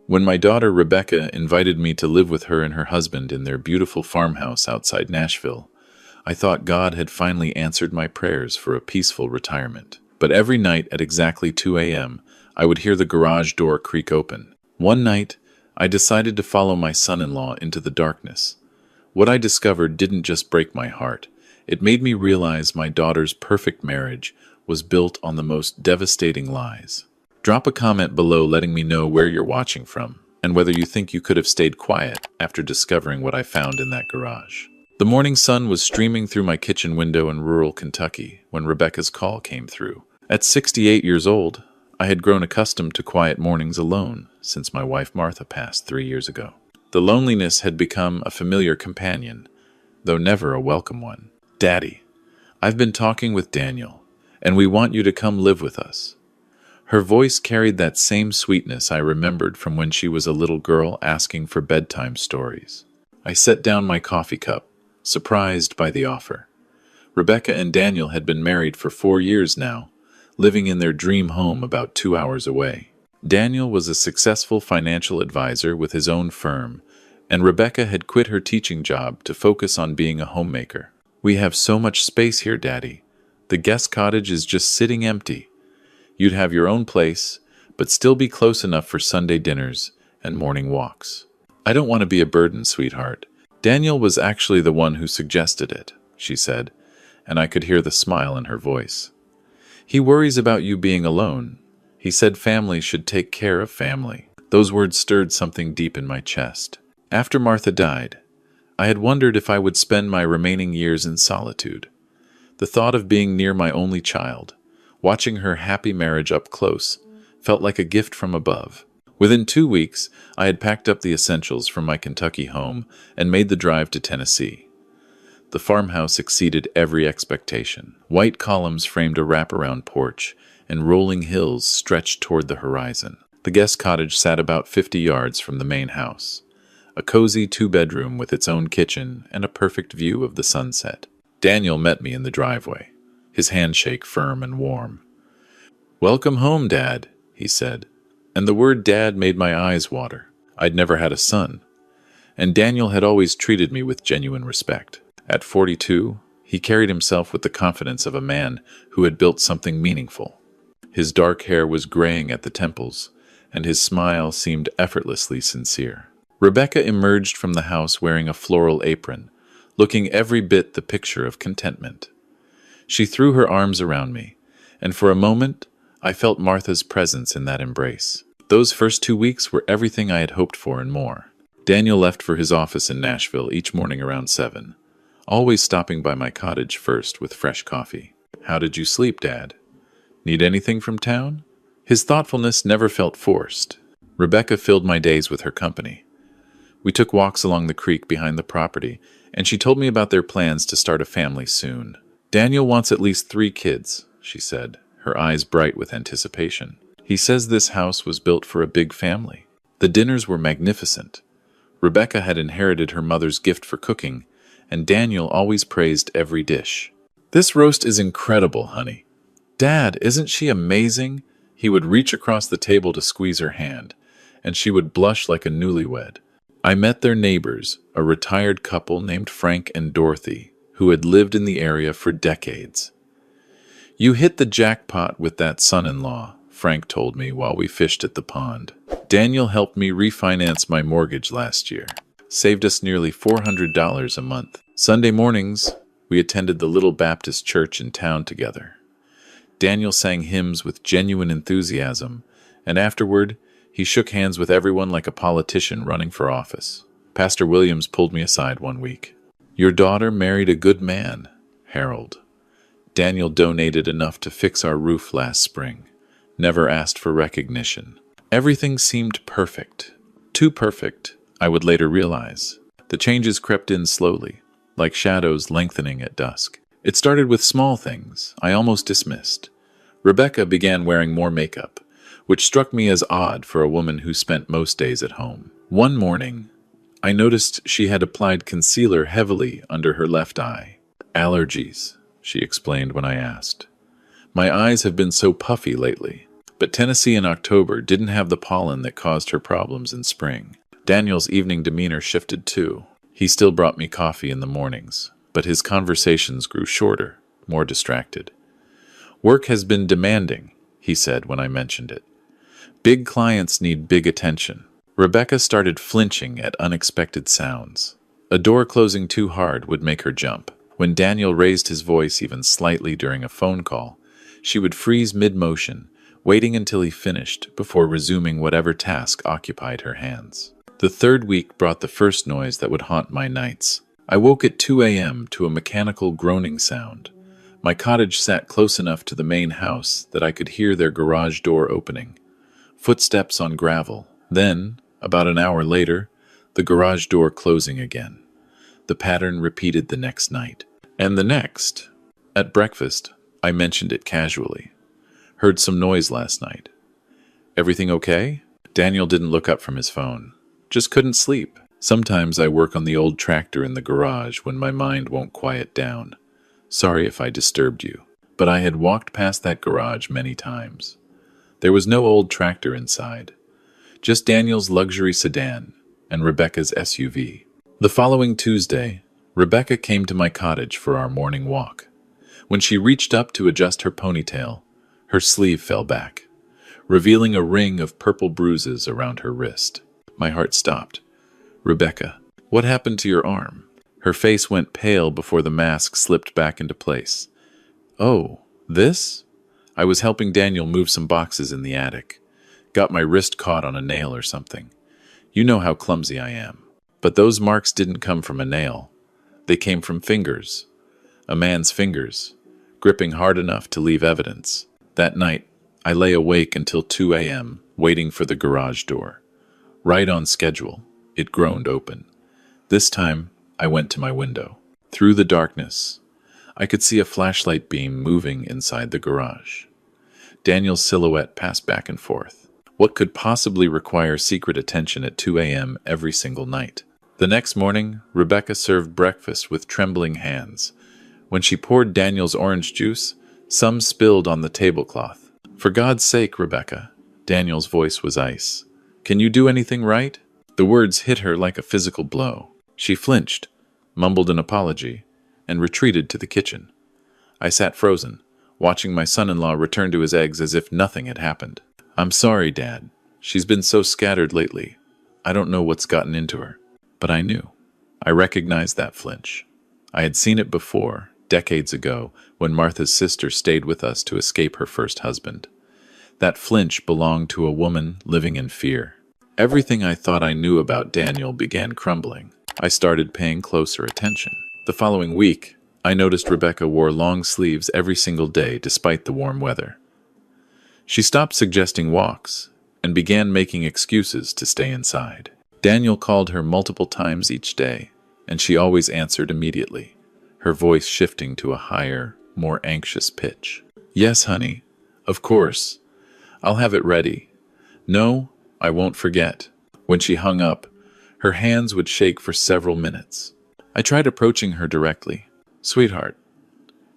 When my daughter Rebecca invited me to live with her and her husband in their beautiful farmhouse outside Nashville, I thought God had finally answered my prayers for a peaceful retirement. But every night at exactly 2 a.m., I would hear the garage door creak open. One night, I decided to follow my son-in-law into the darkness. What I discovered didn't just break my heart. It made me realize my daughter's perfect marriage was built on the most devastating lies. Drop a comment below letting me know where you're watching from, and whether you think you could have stayed quiet after discovering what I found in that garage. The morning sun was streaming through my kitchen window in rural Kentucky when Rebecca's call came through. At 68 years old, I had grown accustomed to quiet mornings alone since my wife Martha passed 3 years ago. The loneliness had become a familiar companion, though never a welcome one. "Daddy, I've been talking with Daniel, and we want you to come live with us." Her voice carried that same sweetness I remembered from when she was a little girl asking for bedtime stories. I set down my coffee cup, surprised by the offer. Rebecca and Daniel had been married for 4 years now, living in their dream home about 2 hours away. Daniel was a successful financial advisor with his own firm, and Rebecca had quit her teaching job to focus on being a homemaker. "We have so much space here, Daddy. The guest cottage is just sitting empty. You'd have your own place, but still be close enough for Sunday dinners and morning walks." "I don't want to be a burden, sweetheart." Daniel was actually the one who suggested it, she said, and I could hear the smile in her voice. "He worries about you being alone. He said family should take care of family." Those words stirred something deep in my chest. After Martha died, I had wondered if I would spend my remaining years in solitude. The thought of being near my only child, watching her happy marriage up close, felt like a gift from above. Within 2 weeks, I had packed up the essentials from my Kentucky home and made the drive to Tennessee. The farmhouse exceeded every expectation. White columns framed a wraparound porch, and rolling hills stretched toward the horizon. The guest cottage sat about 50 yards from the main house, a cozy 2-bedroom with its own kitchen and a perfect view of the sunset. Daniel met me in the driveway, his handshake firm and warm. "Welcome home, Dad," he said. And the word Dad made my eyes water. I'd never had a son, and Daniel had always treated me with genuine respect. At 42, he carried himself with the confidence of a man who had built something meaningful. His dark hair was graying at the temples, and his smile seemed effortlessly sincere. Rebecca emerged from the house wearing a floral apron, looking every bit the picture of contentment. She threw her arms around me, and for a moment, I felt Martha's presence in that embrace. Those first 2 weeks were everything I had hoped for and more. Daniel left for his office in Nashville each morning around 7, always stopping by my cottage first with fresh coffee. "How did you sleep, Dad? Need anything from town?" His thoughtfulness never felt forced. Rebecca filled my days with her company. We took walks along the creek behind the property, and she told me about their plans to start a family soon. "Daniel wants at least 3 kids, she said, her eyes bright with anticipation. "He says this house was built for a big family." The dinners were magnificent. Rebecca had inherited her mother's gift for cooking, and Daniel always praised every dish. "This roast is incredible, honey." "Dad, isn't she amazing?" He would reach across the table to squeeze her hand, and she would blush like a newlywed. I met their neighbors, a retired couple named Frank and Dorothy, who had lived in the area for decades. "You hit the jackpot with that son-in-law," Frank told me while we fished at the pond. "Daniel helped me refinance my mortgage last year. Saved us nearly $400 a month." Sunday mornings, we attended the little Baptist church in town together. Daniel sang hymns with genuine enthusiasm, and afterward, he shook hands with everyone like a politician running for office. Pastor Williams pulled me aside one week. "Your daughter married a good man, Harold. Daniel donated enough to fix our roof last spring. Never asked for recognition." Everything seemed perfect. Too perfect, I would later realize. The changes crept in slowly, like shadows lengthening at dusk. It started with small things I almost dismissed. Rebecca began wearing more makeup, which struck me as odd for a woman who spent most days at home. One morning, I noticed she had applied concealer heavily under her left eye. "Allergies," she explained when I asked. "My eyes have been so puffy lately." But Tennessee in October didn't have the pollen that caused her problems in spring. Daniel's evening demeanor shifted too. He still brought me coffee in the mornings, but his conversations grew shorter, more distracted. "Work has been demanding," he said when I mentioned it. "Big clients need big attention." Rebecca started flinching at unexpected sounds. A door closing too hard would make her jump. When Daniel raised his voice even slightly during a phone call, she would freeze mid-motion, waiting until he finished before resuming whatever task occupied her hands. The third week brought the first noise that would haunt my nights. I woke at 2 a.m. to a mechanical groaning sound. My cottage sat close enough to the main house that I could hear their garage door opening. Footsteps on gravel. Then, about an hour later, the garage door closing again. The pattern repeated the next night. And the next. At breakfast, I mentioned it casually. "Heard some noise last night." "Everything okay?" Daniel didn't look up from his phone. "Just couldn't sleep. Sometimes I work on the old tractor in the garage when my mind won't quiet down. Sorry if I disturbed you." But I had walked past that garage many times. There was no old tractor inside. Just Daniel's luxury sedan and Rebecca's SUV. The following Tuesday, Rebecca came to my cottage for our morning walk. When she reached up to adjust her ponytail, her sleeve fell back, revealing a ring of purple bruises around her wrist. My heart stopped. "Rebecca, what happened to your arm?" Her face went pale before the mask slipped back into place. "Oh, this?" I was helping Daniel move some boxes in the attic. Got my wrist caught on a nail or something. You know how clumsy I am. But those marks didn't come from a nail. They came from fingers. A man's fingers, gripping hard enough to leave evidence. That night, I lay awake until 2 a.m., waiting for the garage door. Right on schedule, it groaned open. This time, I went to my window. Through the darkness, I could see a flashlight beam moving inside the garage. Daniel's silhouette passed back and forth. What could possibly require secret attention at 2 a.m. every single night? The next morning, Rebecca served breakfast with trembling hands. When she poured Daniel's orange juice, some spilled on the tablecloth. "For God's sake, Rebecca," Daniel's voice was ice. "Can you do anything right?" The words hit her like a physical blow. She flinched, mumbled an apology, and retreated to the kitchen. I sat frozen, watching my son-in-law return to his eggs as if nothing had happened. "I'm sorry, Dad. She's been so scattered lately. I don't know what's gotten into her." But I knew. I recognized that flinch. I had seen it before, decades ago, when Martha's sister stayed with us to escape her first husband. That flinch belonged to a woman living in fear. Everything I thought I knew about Daniel began crumbling. I started paying closer attention. The following week, I noticed Rebecca wore long sleeves every single day despite the warm weather. She stopped suggesting walks and began making excuses to stay inside. Daniel called her multiple times each day, and she always answered immediately, her voice shifting to a higher, more anxious pitch. "Yes, honey. Of course. I'll have it ready. No, I won't forget." When she hung up, her hands would shake for several minutes. I tried approaching her directly. "Sweetheart,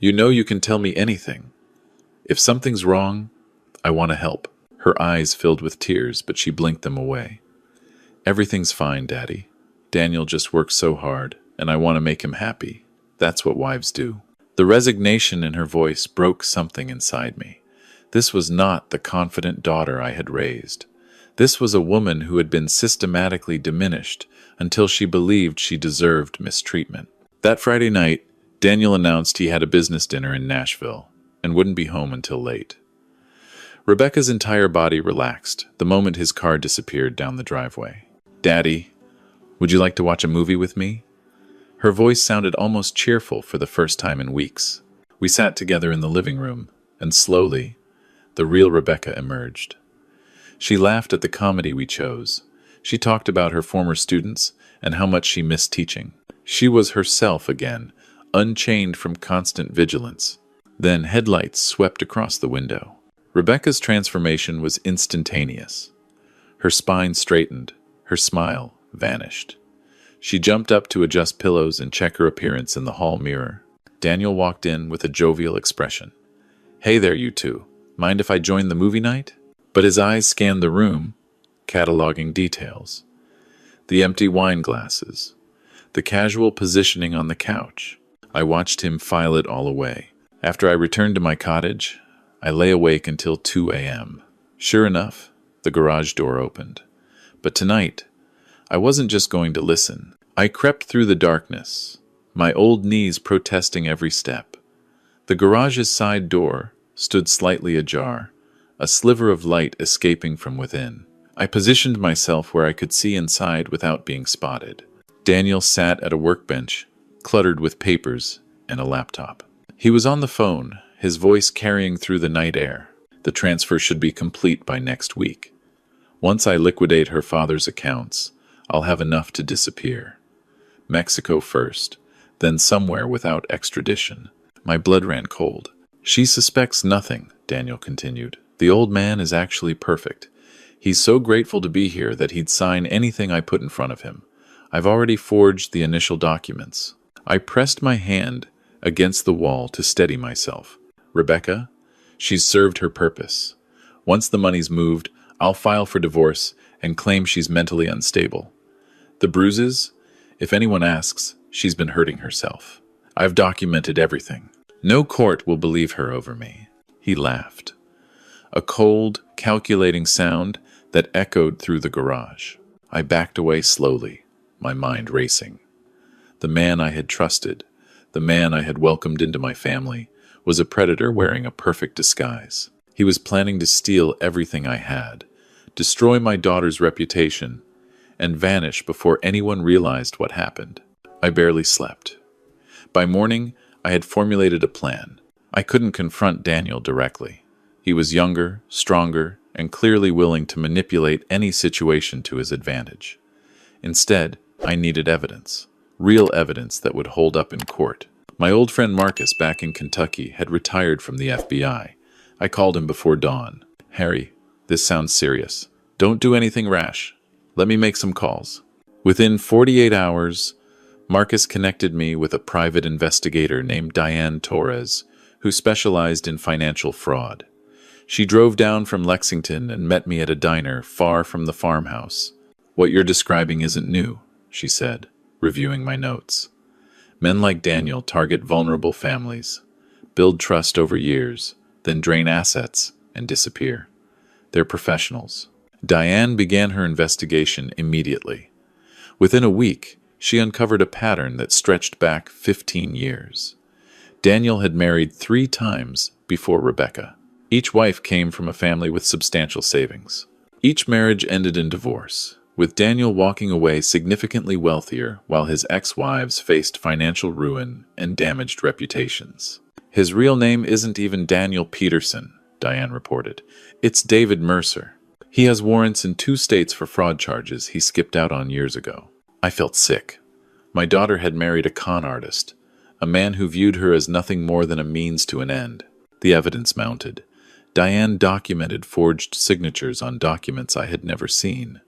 you know you can tell me anything. If something's wrong, I want to help." Her eyes filled with tears, but she blinked them away. "Everything's fine, Daddy. Daniel just works so hard, and I want to make him happy. That's what wives do." The resignation in her voice broke something inside me. This was not the confident daughter I had raised. This was a woman who had been systematically diminished until she believed she deserved mistreatment. That Friday night, Daniel announced he had a business dinner in Nashville and wouldn't be home until late. Rebecca's entire body relaxed the moment his car disappeared down the driveway. "Daddy, would you like to watch a movie with me?" Her voice sounded almost cheerful for the first time in weeks. We sat together in the living room, and slowly, the real Rebecca emerged. She laughed at the comedy we chose. She talked about her former students and how much she missed teaching. She was herself again, unchained from constant vigilance. Then headlights swept across the window. Rebecca's transformation was instantaneous. Her spine straightened. Her smile vanished. She jumped up to adjust pillows and check her appearance in the hall mirror. Daniel walked in with a jovial expression. "Hey there, you two. Mind if I join the movie night?" But his eyes scanned the room, cataloging details. The empty wine glasses, the casual positioning on the couch. I watched him file it all away. After I returned to my cottage, I lay awake until 2 a.m. Sure enough, the garage door opened. But tonight, I wasn't just going to listen. I crept through the darkness, my old knees protesting every step. The garage's side door stood slightly ajar, a sliver of light escaping from within. I positioned myself where I could see inside without being spotted. Daniel sat at a workbench, cluttered with papers and a laptop. He was on the phone, his voice carrying through the night air. The transfer should be complete by next week. Once I liquidate her father's accounts, I'll have enough to disappear. Mexico first, then somewhere without extradition. My blood ran cold. She suspects nothing, Daniel continued. The old man is actually perfect. He's so grateful to be here that he'd sign anything I put in front of him. I've already forged the initial documents. I pressed my hand against the wall to steady myself. Rebecca, she's served her purpose. Once the money's moved, I'll file for divorce and claim she's mentally unstable. The bruises? If anyone asks, she's been hurting herself. I've documented everything. No court will believe her over me. He laughed. A cold, calculating sound that echoed through the garage. I backed away slowly, my mind racing. The man I had trusted, the man I had welcomed into my family, was a predator wearing a perfect disguise. He was planning to steal everything I had, destroy my daughter's reputation, and vanish before anyone realized what happened. I barely slept. By morning, I had formulated a plan. I couldn't confront Daniel directly. He was younger, stronger, and clearly willing to manipulate any situation to his advantage. Instead, I needed evidence. Real evidence that would hold up in court. My old friend Marcus back in Kentucky had retired from the FBI. I called him before dawn. Harry, this sounds serious. Don't do anything rash. Let me make some calls. Within 48 hours, Marcus connected me with a private investigator named Diane Torres, who specialized in financial fraud. She drove down from Lexington and met me at a diner far from the farmhouse. What you're describing isn't new, she said, reviewing my notes. Men like Daniel target vulnerable families, build trust over years, then drain assets and disappear. They're professionals. Diane began her investigation immediately. Within a week, she uncovered a pattern that stretched back 15 years. Daniel had married 3 times before Rebecca. Each wife came from a family with substantial savings. Each marriage ended in divorce, with Daniel walking away significantly wealthier while his ex-wives faced financial ruin and damaged reputations. His real name isn't even Daniel Peterson, Diane reported. It's David Mercer. He has warrants in 2 states for fraud charges he skipped out on years ago. I felt sick. My daughter had married a con artist, a man who viewed her as nothing more than a means to an end. The evidence mounted. Diane documented forged signatures on documents I had never seen.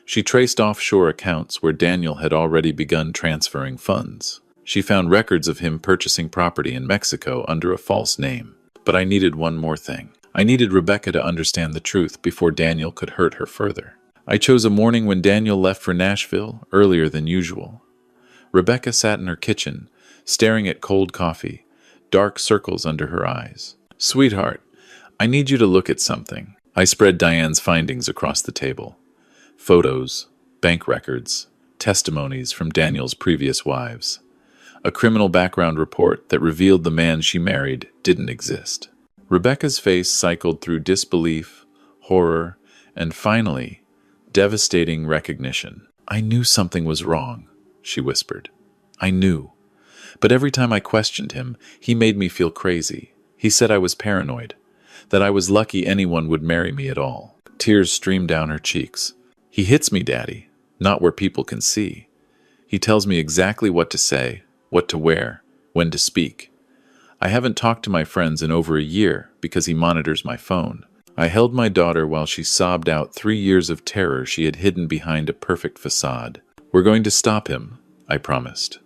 She traced offshore accounts where Daniel had already begun transferring funds. She found records of him purchasing property in Mexico under a false name. But I needed one more thing. I needed Rebecca to understand the truth before Daniel could hurt her further. I chose a morning when Daniel left for Nashville earlier than usual. Rebecca sat in her kitchen, staring at cold coffee, dark circles under her eyes. Sweetheart, I need you to look at something. I spread Diane's findings across the table. Photos, bank records, testimonies from Daniel's previous wives. A criminal background report that revealed the man she married didn't exist. Rebecca's face cycled through disbelief, horror, and finally, devastating recognition. I knew something was wrong, she whispered. I knew. But every time I questioned him, he made me feel crazy. He said I was paranoid, that I was lucky anyone would marry me at all. Tears streamed down her cheeks. He hits me, Daddy, not where people can see. He tells me exactly what to say, what to wear, when to speak. I haven't talked to my friends in over a year because he monitors my phone. I held my daughter while she sobbed out 3 years of terror she had hidden behind a perfect facade. We're going to stop him, I promised.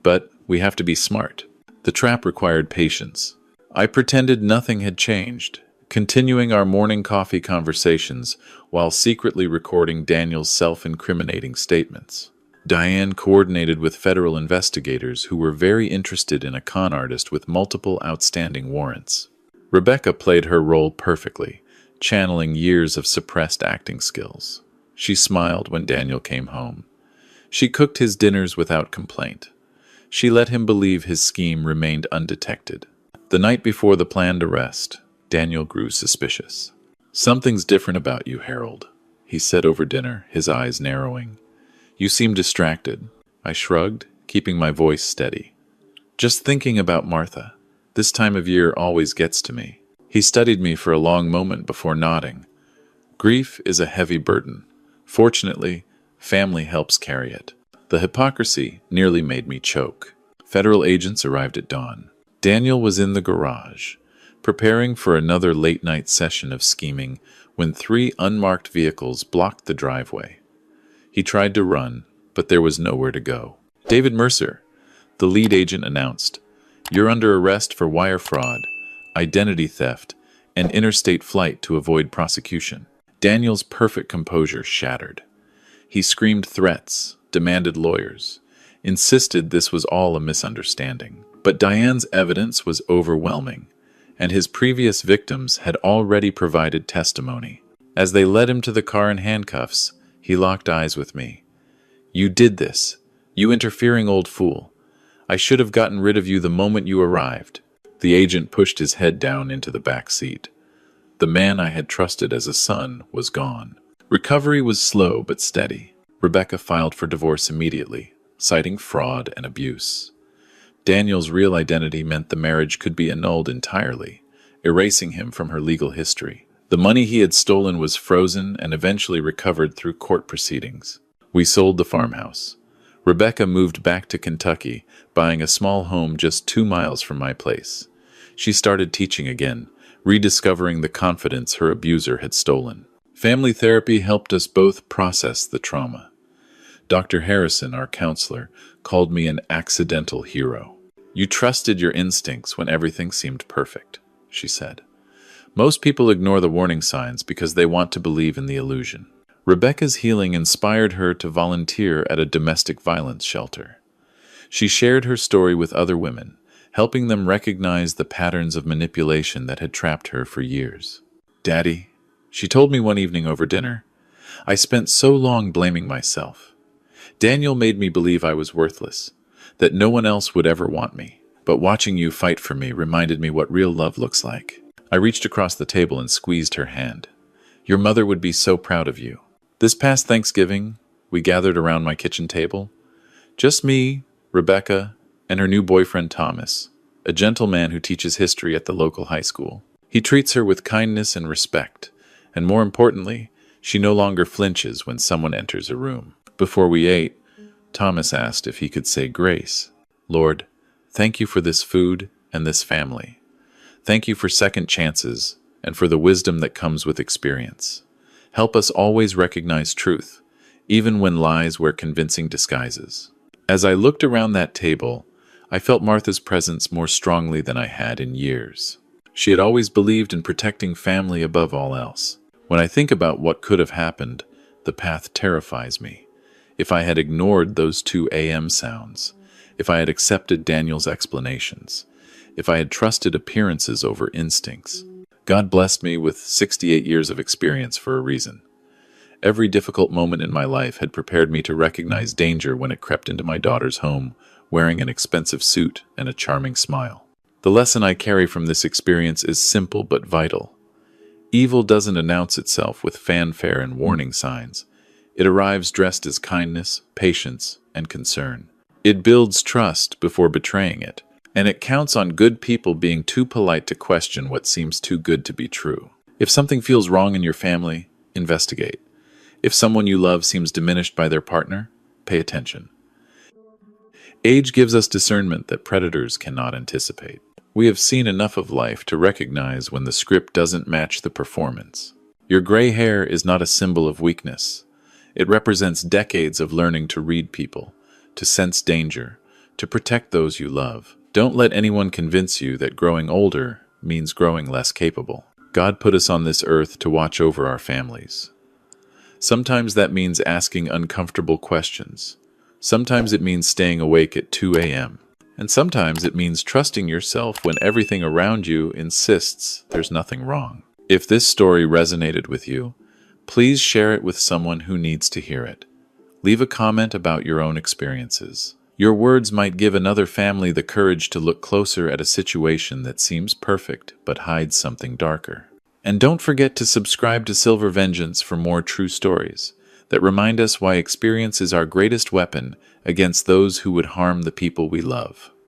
But we have to be smart. The trap required patience. I pretended nothing had changed, continuing our morning coffee conversations while secretly recording Daniel's self-incriminating statements. Diane coordinated with federal investigators who were very interested in a con artist with multiple outstanding warrants. Rebecca played her role perfectly, channeling years of suppressed acting skills. She smiled when Daniel came home. She cooked his dinners without complaint. She let him believe his scheme remained undetected. The night before the planned arrest, Daniel grew suspicious. "Something's different about you, Harold," he said over dinner, his eyes narrowing. "You seem distracted." I shrugged, keeping my voice steady. "Just thinking about Martha. This time of year always gets to me." He studied me for a long moment before nodding. "Grief is a heavy burden. Fortunately, family helps carry it." The hypocrisy nearly made me choke. Federal agents arrived at dawn. Daniel was in the garage, preparing for another late-night session of scheming when 3 unmarked vehicles blocked the driveway. He tried to run, but there was nowhere to go. "David Mercer," the lead agent announced, "you're under arrest for wire fraud, identity theft, and interstate flight to avoid prosecution." Daniel's perfect composure shattered. He screamed threats, demanded lawyers, insisted this was all a misunderstanding. But Diane's evidence was overwhelming, and his previous victims had already provided testimony. As they led him to the car in handcuffs, he locked eyes with me. "You did this, you interfering old fool. I should have gotten rid of you the moment you arrived." The agent pushed his head down into the back seat. The man I had trusted as a son was gone. Recovery was slow but steady. Rebecca filed for divorce immediately, citing fraud and abuse. Daniel's real identity meant the marriage could be annulled entirely, erasing him from her legal history. The money he had stolen was frozen and eventually recovered through court proceedings. We sold the farmhouse. Rebecca moved back to Kentucky, buying a small home just 2 miles from my place. She started teaching again, rediscovering the confidence her abuser had stolen. Family therapy helped us both process the trauma. Dr. Harrison, our counselor, called me an accidental hero. "You trusted your instincts when everything seemed perfect," she said. "Most people ignore the warning signs because they want to believe in the illusion." Rebecca's healing inspired her to volunteer at a domestic violence shelter. She shared her story with other women, helping them recognize the patterns of manipulation that had trapped her for years. "Daddy," she told me one evening over dinner, "I spent so long blaming myself. Daniel made me believe I was worthless, that no one else would ever want me. But watching you fight for me reminded me what real love looks like." I reached across the table and squeezed her hand. "Your mother would be so proud of you." This past Thanksgiving, we gathered around my kitchen table. Just me, Rebecca, and her new boyfriend Thomas, a gentle man who teaches history at the local high school. He treats her with kindness and respect, and more importantly, she no longer flinches when someone enters a room. Before we ate, Thomas asked if he could say grace. "Lord, thank you for this food and this family. Thank you for second chances and for the wisdom that comes with experience. Help us always recognize truth, even when lies wear convincing disguises." As I looked around that table, I felt Martha's presence more strongly than I had in years. She had always believed in protecting family above all else. When I think about what could have happened, the path terrifies me. If I had ignored those 2 a.m. sounds, if I had accepted Daniel's explanations, if I had trusted appearances over instincts. God blessed me with 68 years of experience for a reason. Every difficult moment in my life had prepared me to recognize danger when it crept into my daughter's home, wearing an expensive suit and a charming smile. The lesson I carry from this experience is simple but vital. Evil doesn't announce itself with fanfare and warning signs. It arrives dressed as kindness, patience, and concern. It builds trust before betraying it, and it counts on good people being too polite to question what seems too good to be true. If something feels wrong in your family, investigate. If someone you love seems diminished by their partner, pay attention. Age gives us discernment that predators cannot anticipate. We have seen enough of life to recognize when the script doesn't match the performance. Your gray hair is not a symbol of weakness. It represents decades of learning to read people, to sense danger, to protect those you love. Don't let anyone convince you that growing older means growing less capable. God put us on this earth to watch over our families. Sometimes that means asking uncomfortable questions. Sometimes it means staying awake at 2 a.m. And sometimes it means trusting yourself when everything around you insists there's nothing wrong. If this story resonated with you, please share it with someone who needs to hear it. Leave a comment about your own experiences. Your words might give another family the courage to look closer at a situation that seems perfect but hides something darker. And don't forget to subscribe to Silver Vengeance for more true stories that remind us why experience is our greatest weapon against those who would harm the people we love.